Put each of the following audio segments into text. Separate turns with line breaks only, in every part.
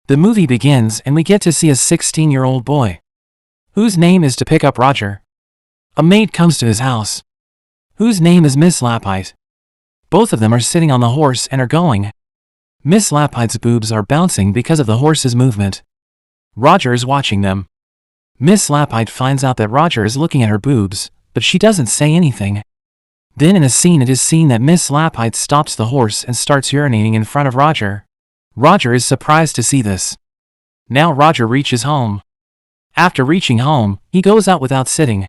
The movie begins and we get to see a 16-year-old boy, whose name is to pick up Roger. A maid comes to his house, whose name is Miss Lapite. Both of them are sitting on the horse and are going. Miss Lapite's boobs are bouncing because of the horse's movement. Roger is watching them. Miss Lapite finds out that Roger is looking at her boobs, but she doesn't say anything. Then in a scene it is seen that Miss Lapite stops the horse and starts urinating in front of Roger. Roger is surprised to see this. Now Roger reaches home. After reaching home, he goes out without sitting.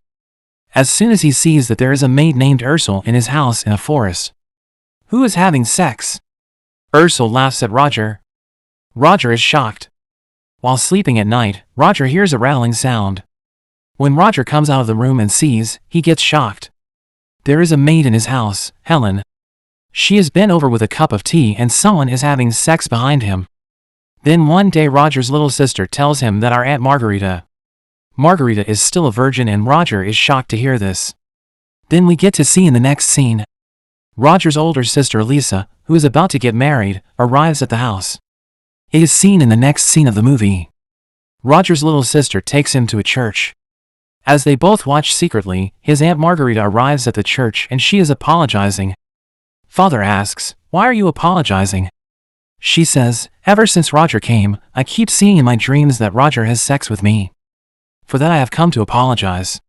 As soon as he sees that there is a maid named Ursula in his house in a forest, who is having sex. Ursula laughs at Roger. Roger is shocked. While sleeping at night, Roger hears a rattling sound. When Roger comes out of the room and sees, he gets shocked. There is a maid in his house, Helen. She is bent over with a cup of tea and someone is having sex behind him. Then one day Roger's little sister tells him that our Aunt Margarita is still a virgin and Roger is shocked to hear this. Then we get to see in the next scene, Roger's older sister Lisa, who is about to get married, arrives at the house. It is seen in the next scene of the movie. Roger's little sister takes him to a church. As they both watch secretly, his Aunt Margarita arrives at the church and she is apologizing. Father asks, "Why are you apologizing?" She says, "Ever since Roger came, I keep seeing in my dreams that Roger has sex with me. For that I have come to apologize."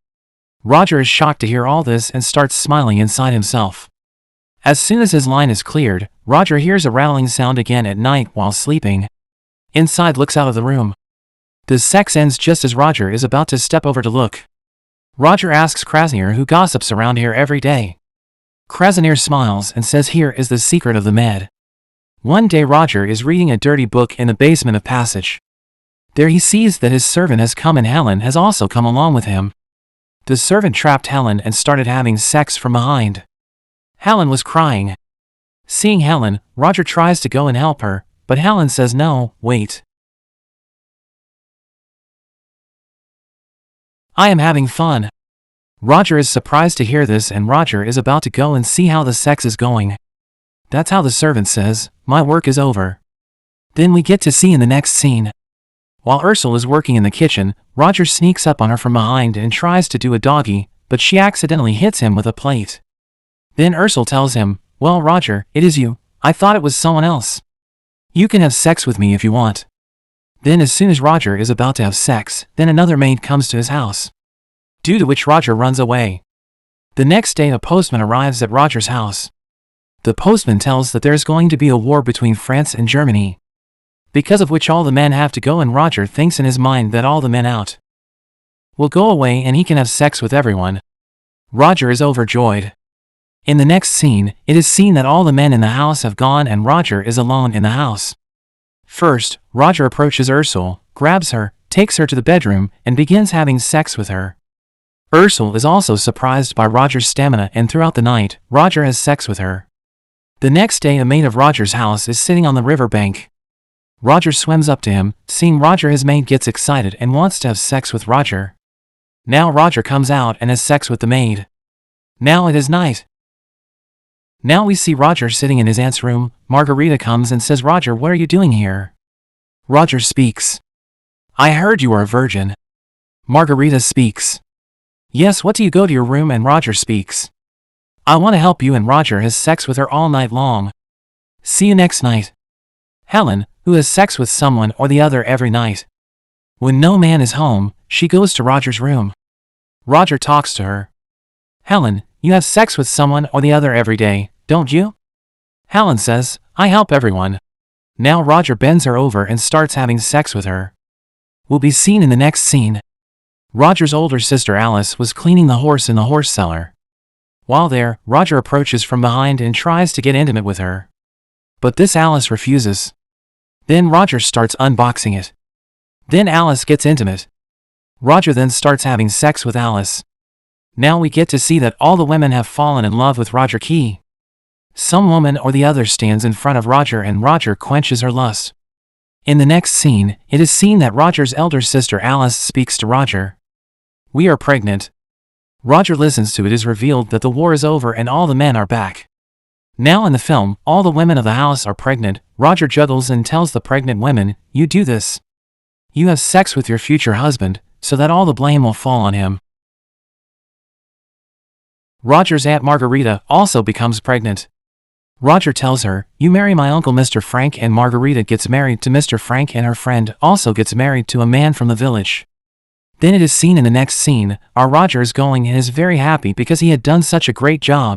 Roger is shocked to hear all this and starts smiling inside himself. As soon as his line is cleared, Roger hears a rattling sound again at night while sleeping. Inside looks out of the room. The sex ends just as Roger is about to step over to look. Roger asks Krasnir who gossips around here every day. Krasnir smiles and says here is the secret of the med. One day Roger is reading a dirty book in the basement of Passage. There he sees that his servant has come and Helen has also come along with him. The servant trapped Helen and started having sex from behind. Helen was crying. Seeing Helen, Roger tries to go and help her, but Helen says no, wait. I am having fun. Roger is surprised to hear this and Roger is about to go and see how the sex is going. That's how the servant says, "My work is over." Then we get to see in the next scene. While Ursula is working in the kitchen, Roger sneaks up on her from behind and tries to do a doggy, but she accidentally hits him with a plate. Then Ursula tells him, "Well, Roger, it is you. I thought it was someone else. You can have sex with me if you want." Then as soon as Roger is about to have sex, then another maid comes to his house, due to which Roger runs away. The next day a postman arrives at Roger's house. The postman tells that there is going to be a war between France and Germany, because of which all the men have to go and Roger thinks in his mind that all the men out will go away and he can have sex with everyone. Roger is overjoyed. In the next scene, it is seen that all the men in the house have gone and Roger is alone in the house. First, Roger approaches Ursula, grabs her, takes her to the bedroom, and begins having sex with her. Ursula is also surprised by Roger's stamina and throughout the night, Roger has sex with her. The next day a maid of Roger's house is sitting on the river bank. Roger swims up to him, seeing Roger his maid gets excited and wants to have sex with Roger. Now Roger comes out and has sex with the maid. Now it is night. Now we see Roger sitting in his aunt's room. Margarita comes and says, "Roger, what are you doing here?" Roger speaks. "I heard you are a virgin." Margarita speaks. "Yes, what do you go to your room?" And Roger speaks. "I want to help you," and Roger has sex with her all night long. See you next night. Helen, who has sex with someone or the other every night. When no man is home, she goes to Roger's room. Roger talks to her. "Helen, you have sex with someone or the other every day, don't you?" Helen says, "I help everyone." Now Roger bends her over and starts having sex with her. Will be seen in the next scene. Roger's older sister Alice was cleaning the horse in the horse cellar. While there, Roger approaches from behind and tries to get intimate with her. But this Alice refuses. Then Roger starts unboxing it. Then Alice gets intimate. Roger then starts having sex with Alice. Now we get to see that all the women have fallen in love with Roger Key. Some woman or the other stands in front of Roger and Roger quenches her lust. In the next scene, it is seen that Roger's elder sister Alice speaks to Roger. "We are pregnant." Roger listens to it. It is revealed that the war is over and all the men are back. Now in the film, all the women of the house are pregnant. Roger juggles and tells the pregnant women, "You do this. You have sex with your future husband, so that all the blame will fall on him." Roger's Aunt Margarita also becomes pregnant. Roger tells her, "You marry my uncle Mr. Frank," and Margarita gets married to Mr. Frank, and her friend also gets married to a man from the village. Then it is seen in the next scene, our Roger is going and is very happy because he had done such a great job.